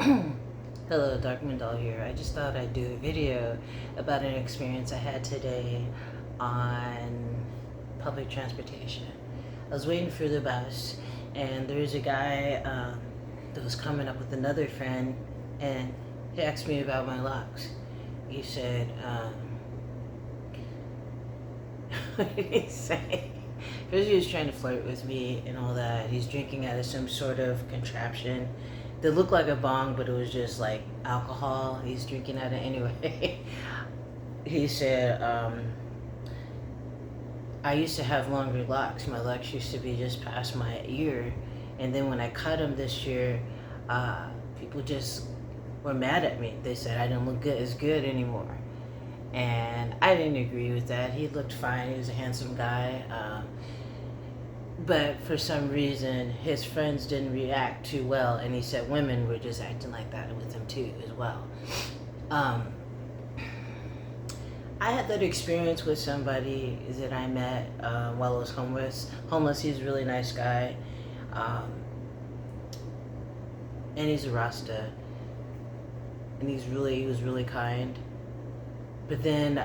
Hello, lightmoondoll here. I just thought I'd do a video about an experience I had today on public transportation. I was waiting for the bus, and there was a guy that was coming up with another friend, and he asked me about my locks. He said, what did he say? First, he was trying to flirt with me and all that. He's drinking out of some sort of contraption that looked like a bong, but it was just like alcohol. He's drinking out of it anyway. He said, I used to have longer locks. My locks used to be just past my ear. And then when I cut them this year, people just were mad at me. They said I didn't look good as good anymore. And I didn't agree with that. He looked fine. He was a handsome guy. But for some reason, his friends didn't react too well. And he said women were just acting like that with him too as well. I had that experience with somebody that I met while I was homeless. He's a really nice guy. And he's a Rasta. And he was really kind. But then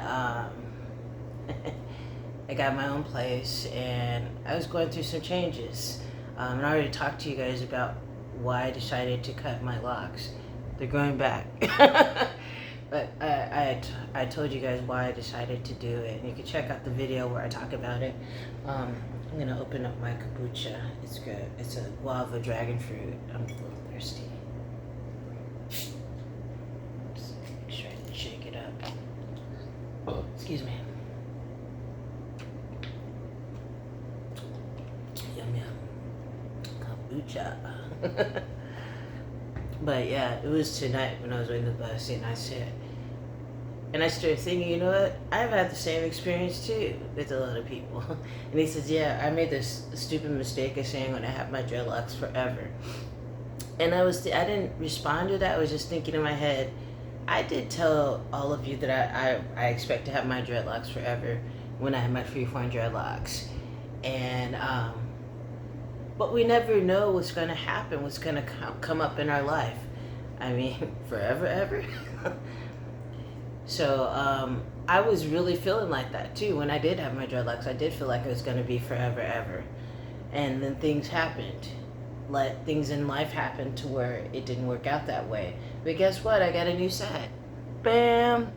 I got my own place, and I was going through some changes. And I already talked to you guys about why I decided to cut my locks. They're growing back. But I told you guys why I decided to do it. And you can check out the video where I talk about it. I'm going to open up my kombucha. It's good. It's a guava dragon fruit. I'm a little thirsty. Just make sure I shake it up. Oh, excuse me. Yum yum. Kombucha. But yeah, it was tonight when I was waiting the bus, and I started thinking, you know what? I've had the same experience too with a lot of people. And he says, yeah, I made this stupid mistake of saying when I have my dreadlocks forever. And I didn't respond to that. I was just thinking in my head, I did tell all of you that I expect to have my dreadlocks forever when I have my freeform dreadlocks. And, but we never know what's going to happen, what's going to come up in our life. I mean, forever, ever. So, I was really feeling like that too. When I did have my dreadlocks, I did feel like it was going to be forever, ever. And then things happened. Things in life happened to where it didn't work out that way. But guess what? I got a new set. Bam!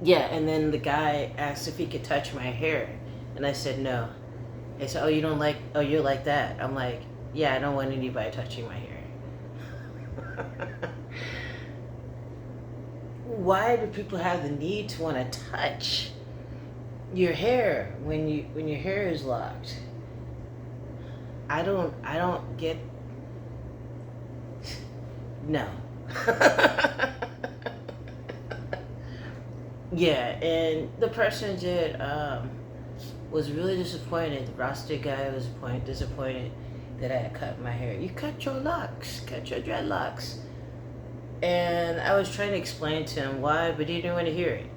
Yeah, and then the guy asked if he could touch my hair. And I said no. He said, you're like that. I'm like, yeah, I don't want anybody touching my hair. Why do people have the need to want to touch your hair when your hair is locked? I don't get. No. Yeah, and the person was really disappointed. The Rasta guy was disappointed that I had cut my hair. You cut your locks, cut your dreadlocks. And I was trying to explain to him why, but he didn't want to hear it.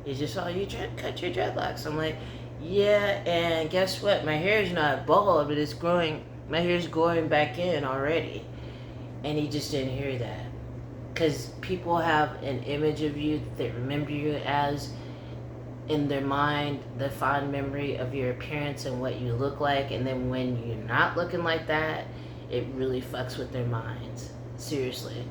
He just, you cut your dreadlocks. I'm like, yeah, and guess what? My hair is not bald, but it's growing. My hair's growing back in already. And he just didn't hear that. Because people have an image of you that they remember you as, in their mind, the fond memory of your appearance and what you look like. And then when you're not looking like that, it really fucks with their minds. Seriously.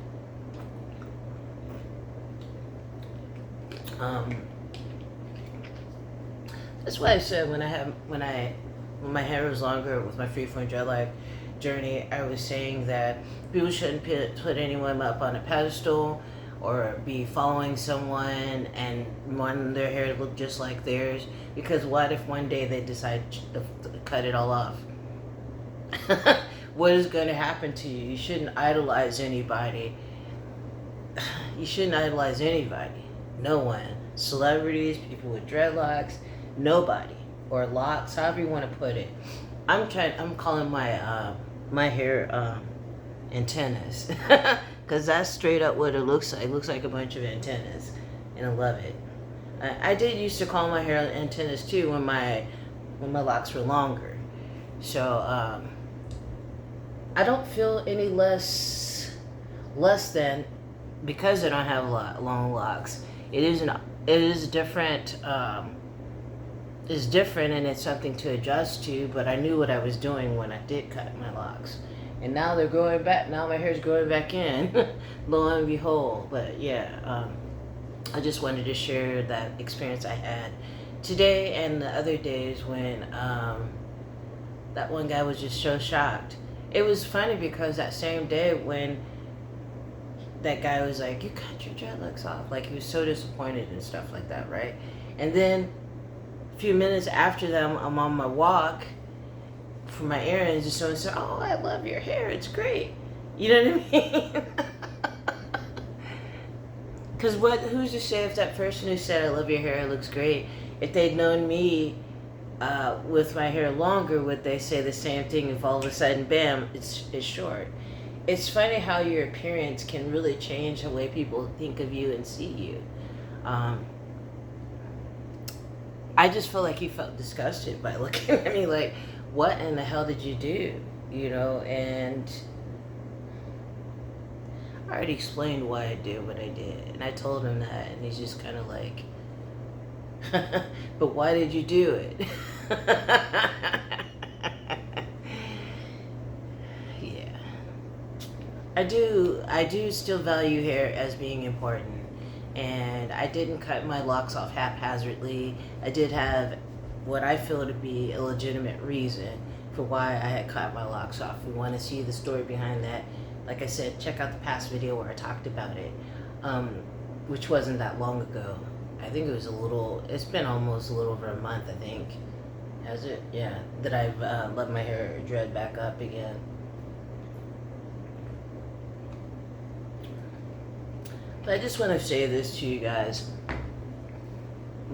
That's why I said when my hair was longer with my freeform dreadlock journey, I was saying that people shouldn't put anyone up on a pedestal or be following someone and want their hair to look just like theirs, because what if one day they decide to cut it all off? What is going to happen to you? You shouldn't idolize anybody. You shouldn't idolize anybody. No one. Celebrities, people with dreadlocks, nobody. Or locks, however you want to put it. I'm calling my hair antennas. Because that's straight up what it looks like. It looks like a bunch of antennas. And I love it. I did used to call my hair antennas too when my locks were longer. So I don't feel any less than, because I don't have long locks. It is different. It's different, and it's something to adjust to. But I knew what I was doing when I did cut my locks, and now they're growing back. Now my hair's growing back in. Lo and behold. But yeah, I just wanted to share that experience I had today and the other days when that one guy was just so shocked. It was funny because that same day when that guy was like, "You cut your dreadlocks off," like he was so disappointed and stuff like that, right? And then a few minutes after that, I'm on my walk for my errands, and someone said, "Oh, I love your hair. It's great." You know what I mean? Because who's to say if that person who said, "I love your hair, it looks great," if they'd known me with my hair longer, would they say the same thing if all of a sudden, bam, it's short? It's funny how your appearance can really change the way people think of you and see you. I just feel like he felt disgusted by looking at me like, what in the hell did you do? You know, and I already explained why I did what I did. And I told him that, and he's just kind of like, but why did you do it? Yeah. I do still value hair as being important. And I didn't cut my locks off haphazardly. I did have what I feel to be a legitimate reason for why I had cut my locks off. If you want to see the story behind that, like I said, check out the past video where I talked about it, which wasn't that long ago. I think it's been almost a little over a month, I think. Has it? Yeah, that I've let my hair dread back up again. But I just want to say this to you guys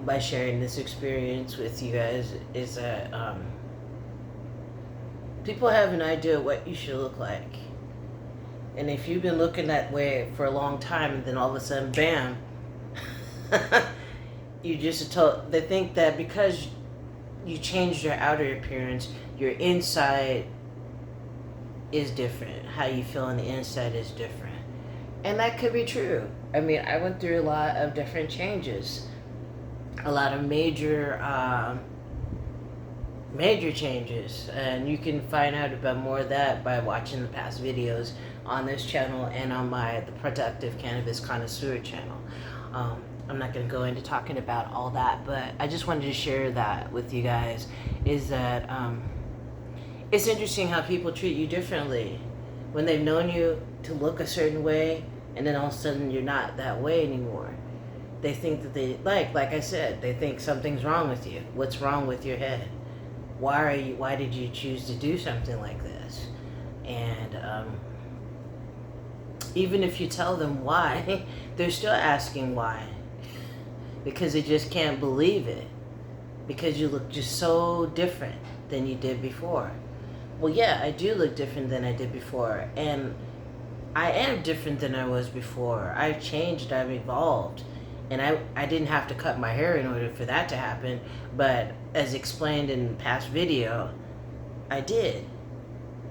by sharing this experience with you guys, is that people have an idea of what you should look like. And if you've been looking that way for a long time, and then all of a sudden, bam, you just told, they think that because you changed your outer appearance, your inside is different. How you feel on the inside is different. And that could be true. I mean, I went through a lot of different changes. A lot of major changes. And you can find out about more of that by watching the past videos on this channel and on the Productive Cannabis Connoisseur channel. I'm not going to go into talking about all that, but I just wanted to share that with you guys, is that it's interesting how people treat you differently when they've known you to look a certain way, and then all of a sudden you're not that way anymore. They think that like I said, they think something's wrong with you. What's wrong with your head? Why did you choose to do something like this? And even if you tell them why, they're still asking why. Because they just can't believe it. Because you look just so different than you did before. Well, yeah, I do look different than I did before. And I am different than I was before. I've changed, I've evolved. And I didn't have to cut my hair in order for that to happen. But as explained in the past video, I did.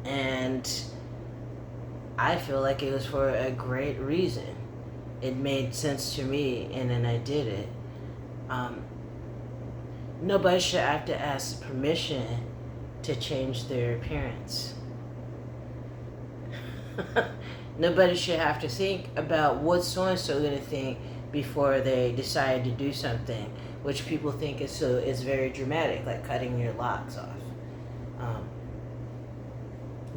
And I feel like it was for a great reason. It made sense to me, and then I did it. Nobody should have to ask permission to change their appearance. Nobody should have to think about what so-and-so going to think before they decide to do something, which people think is very dramatic, like cutting your locks off.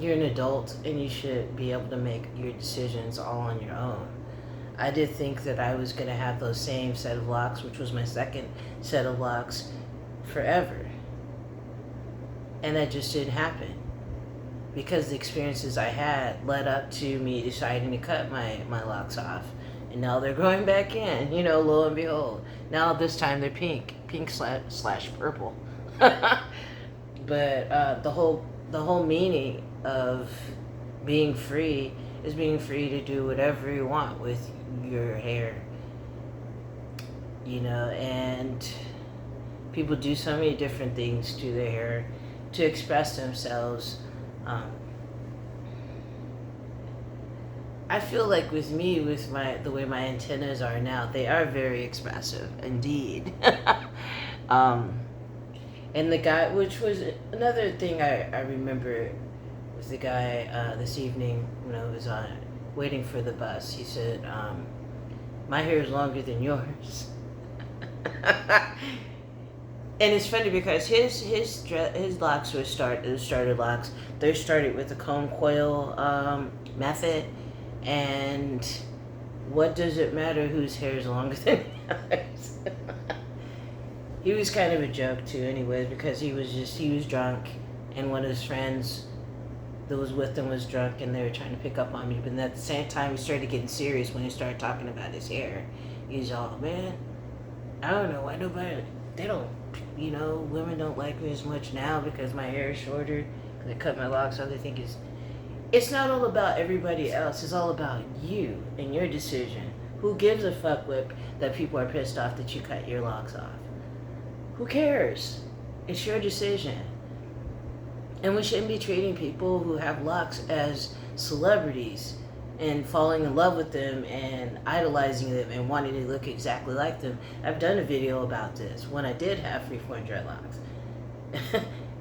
You're an adult, and you should be able to make your decisions all on your own. I did think that I was going to have those same set of locks, which was my second set of locks, forever. And that just didn't happen. Because the experiences I had led up to me deciding to cut my locks off. And now they're growing back in, lo and behold. Now this time they're pink slash purple. But the whole meaning of being free is being free to do whatever you want with your hair. And people do so many different things to their hair to express themselves. I feel like with me, with the way my antennas are now, they are very expressive indeed. um, and the guy, which was another thing I remember, was the guy this evening when I was waiting for the bus. He said, "My hair is longer than yours." And it's funny because his locks were started locks. They started with the comb coil method, and what does it matter whose hair is longer than others? He was kind of a joke too, anyways, because he was drunk, and one of his friends that was with him was drunk, and they were trying to pick up on me. But at the same time, he started getting serious when he started talking about his hair. He's all, man, I don't know why nobody, they don't, women don't like me as much now because my hair is shorter, because I cut my locks off. They think it's not all about everybody else. It's all about you and your decision. Who gives a fuck that people are pissed off that you cut your locks off? Who cares? It's your decision. And we shouldn't be treating people who have locks as celebrities and falling in love with them and idolizing them and wanting to look exactly like them. I've done a video about this when I did have freeform dreadlocks.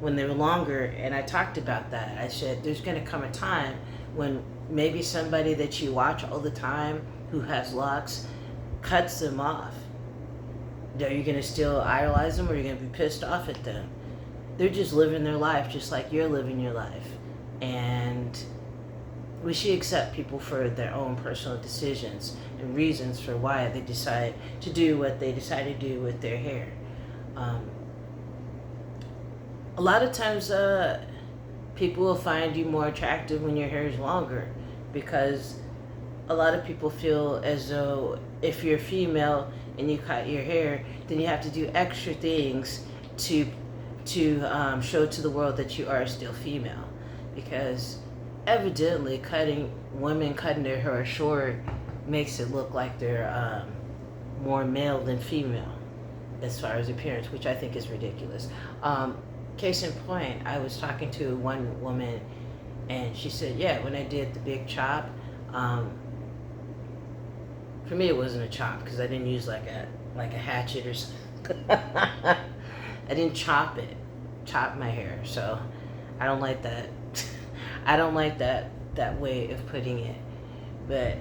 When they were longer, and I talked about that. I said there's going to come a time when maybe somebody that you watch all the time who has locks cuts them off. Are you going to still idolize them, or are you going to be pissed off at them? They're just living their life just like you're living your life. And we should accept people for their own personal decisions and reasons for why they decide to do what they decide to do with their hair. A lot of times people will find you more attractive when your hair is longer, because a lot of people feel as though if you're female and you cut your hair, then you have to do extra things to show to the world that you are still female, because evidently women cutting their hair short makes it look like they're more male than female as far as appearance, which I think is ridiculous. Case in point, I was talking to one woman, and she said, yeah, when I did the big chop, for me it wasn't a chop because I didn't use like a hatchet or something. I didn't chop my hair, so I don't like that. I don't like that way of putting it. But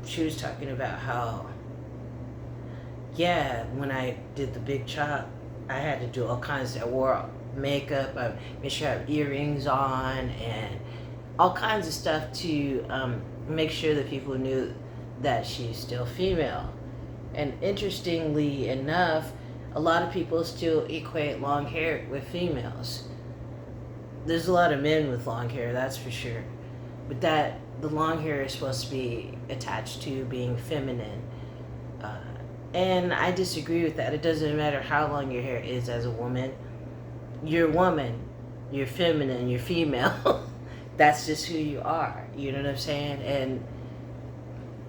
she was talking about how, yeah, when I did the big chop, I had to do all kinds. I wore makeup, I made sure I have earrings on, and all kinds of stuff to make sure that people knew that she's still female. And interestingly enough, a lot of people still equate long hair with females. There's a lot of men with long hair, that's for sure. But the long hair is supposed to be attached to being feminine. And I disagree with that. It doesn't matter how long your hair is as a woman. You're a woman, you're feminine, you're female. That's just who you are. You know what I'm saying? And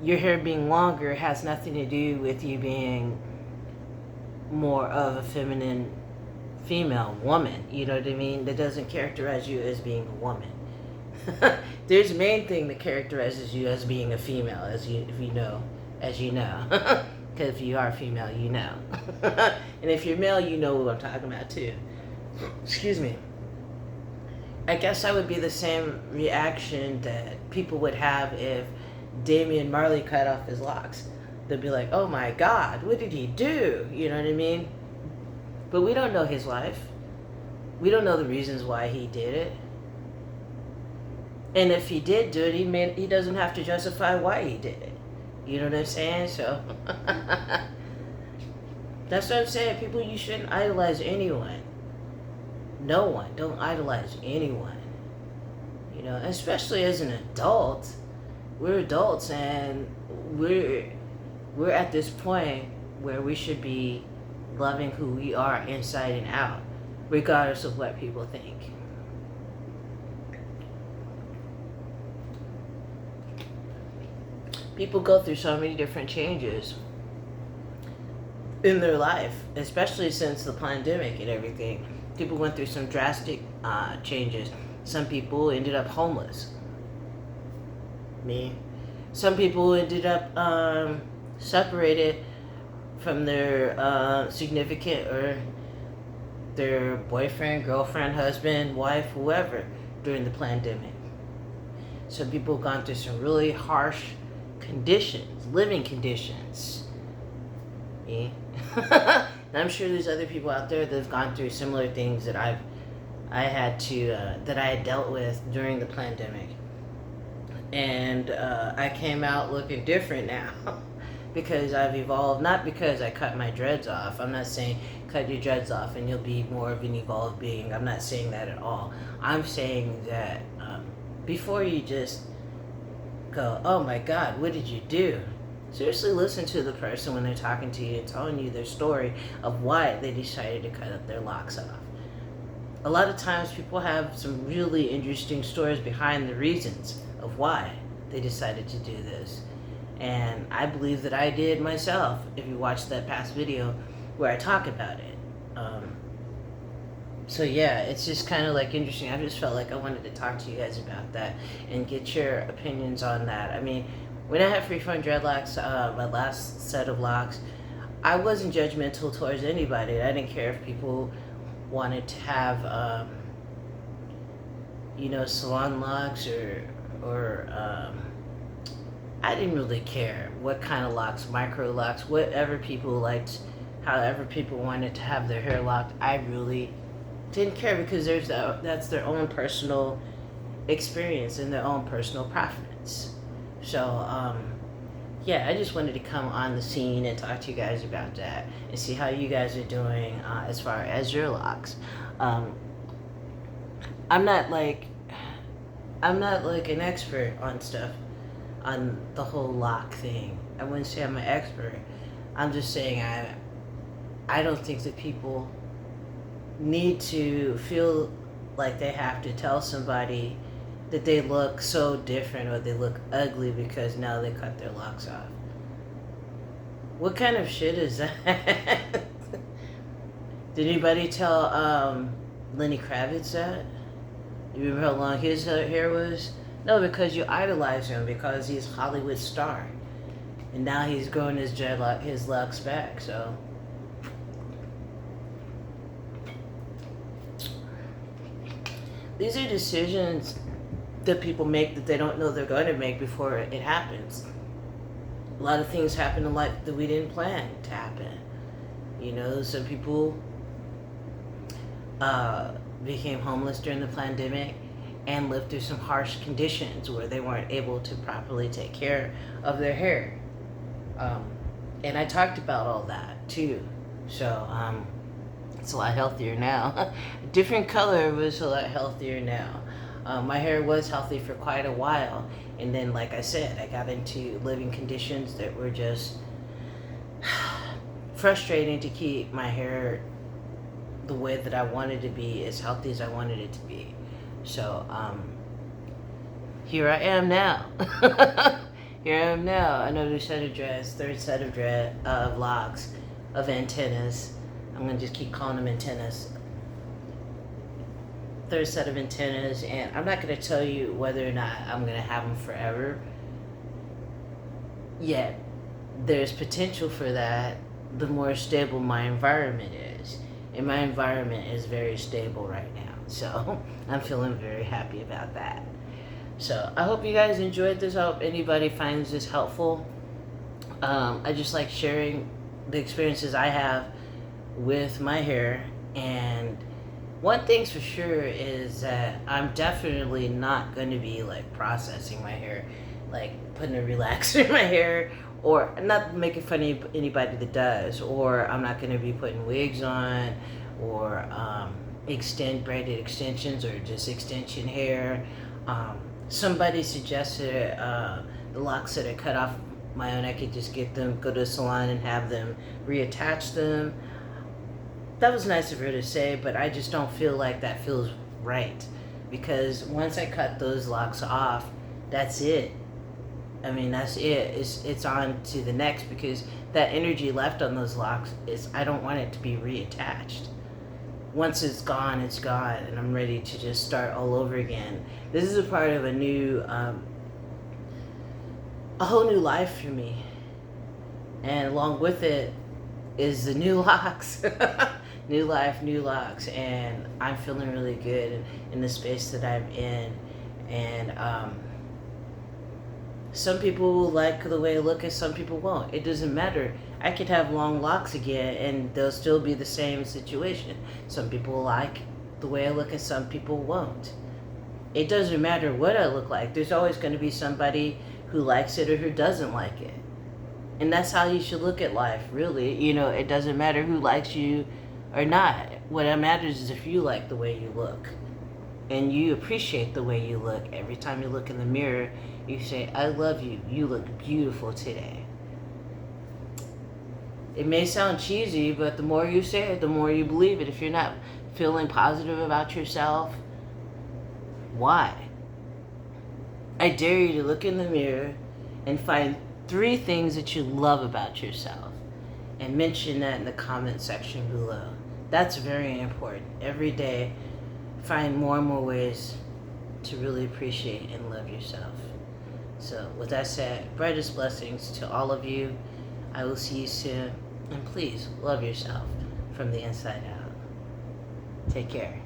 your hair being longer has nothing to do with you being more of a feminine female woman. You know what I mean? That doesn't characterize you as being a woman. There's a main thing that characterizes you as being a female, as you know. Because if you are female, you know. And if you're male, you know what I'm talking about too. Excuse me. I guess that would be the same reaction that people would have if Damian Marley cut off his locks. They'd be like, oh my God, what did he do? You know what I mean? But we don't know his life. We don't know the reasons why he did it. And if he did do it, he doesn't have to justify why he did it. You know what I'm saying? So that's what I'm saying. People, you shouldn't idolize anyone. No one. Don't idolize anyone. You know, especially as an adult. We're adults, and we're at this point where we should be loving who we are inside and out, regardless of what people think. People go through so many different changes in their life, especially since the pandemic and everything. People went through some drastic changes. Some people ended up homeless. Me. Some people ended up separated from their significant or their boyfriend, girlfriend, husband, wife, whoever during the pandemic. Some people have gone through some really harsh conditions, living conditions. Me. And I'm sure there's other people out there that have gone through similar things that I had dealt with during the pandemic. And I came out looking different now because I've evolved. Not because I cut my dreads off. I'm not saying cut your dreads off and you'll be more of an evolved being. I'm not saying that at all. I'm saying that before you just go, oh my God, what did you do? Seriously, listen to the person when they're talking to you and telling you their story of why they decided to cut up their locks off. A lot of times people have some really interesting stories behind the reasons of why they decided to do this. And I believe that I did myself, if you watch that past video where I talk about it. So yeah, it's just kind of like interesting. I just felt like I wanted to talk to you guys about that and get your opinions on that. I mean, when I had freeform dreadlocks, my last set of locks, I wasn't judgmental towards anybody. I didn't care if people wanted to have, salon locks or I didn't really care what kind of locks, micro locks, whatever people liked, however people wanted to have their hair locked. I really didn't care because that's their own personal experience and their own personal preference. So, yeah, I just wanted to come on the scene and talk to you guys about that and see how you guys are doing as far as your locks. I'm not like an expert on stuff, on the whole lock thing. I wouldn't say I'm an expert. I'm just saying I don't think that people need to feel like they have to tell somebody that they look so different or they look ugly because now they cut their locks off. What kind of shit is that? Did anybody tell Lenny Kravitz that? You remember how long his hair was? No, because you idolize him because he's a Hollywood star. And now he's growing his locks back, so. These are decisions that people make that they don't know they're going to make before it happens. A lot of things happen in life that we didn't plan to happen. Some people became homeless during the pandemic and lived through some harsh conditions where they weren't able to properly take care of their hair. And I talked about all that too. So it's a lot healthier now. Different color was a lot healthier now. My hair was healthy for quite a while. And then, like I said, I got into living conditions that were just frustrating to keep my hair the way that I wanted to be, as healthy as I wanted it to be. So, here I am now. Here I am now. Another set of dreads, third set of locks, of antennas. I'm going to just keep calling them antennas. Third set of antennas, and I'm not going to tell you whether or not I'm going to have them forever yet. There's potential for that the more stable my environment is, and my environment is very stable right now, so I'm feeling very happy about that. So I hope you guys enjoyed this. I hope anybody finds this helpful. I just like sharing the experiences I have with my hair, and one thing's for sure is that I'm definitely not going to be like processing my hair, like putting a relaxer in my hair, or not making fun of anybody that does, or I'm not going to be putting wigs on, or braided extensions, or just extension hair. Somebody suggested the locks that I cut off my own, I could just get them, go to a salon and have them reattach them. That was nice of her to say, but I just don't feel like that feels right. Because once I cut those locks off, that's it. I mean, that's it. It's on to the next, because that energy left on those locks I don't want it to be reattached. Once it's gone, and I'm ready to just start all over again. This is a part of a new a whole new life for me. And along with it is the new locks. New life, new locks. And I'm feeling really good in the space that I'm in. And some people will like the way I look and some people won't. It doesn't matter. I could have long locks again and they'll still be the same situation. Some people will like the way I look and some people won't. It doesn't matter what I look like. There's always going to be somebody who likes it or who doesn't like it. And that's how you should look at life, really. You know, it doesn't matter who likes you or not. What matters is if you like the way you look. And you appreciate the way you look. Every time you look in the mirror, you say, I love you. You look beautiful today. It may sound cheesy, but the more you say it, the more you believe it. If you're not feeling positive about yourself, why? I dare you to look in the mirror and find 3 things that you love about yourself and mention that in the comment section below. That's very important. Every day, find more and more ways to really appreciate and love yourself. So with that said, brightest blessings to all of you. I will see you soon. And please love yourself from the inside out. Take care.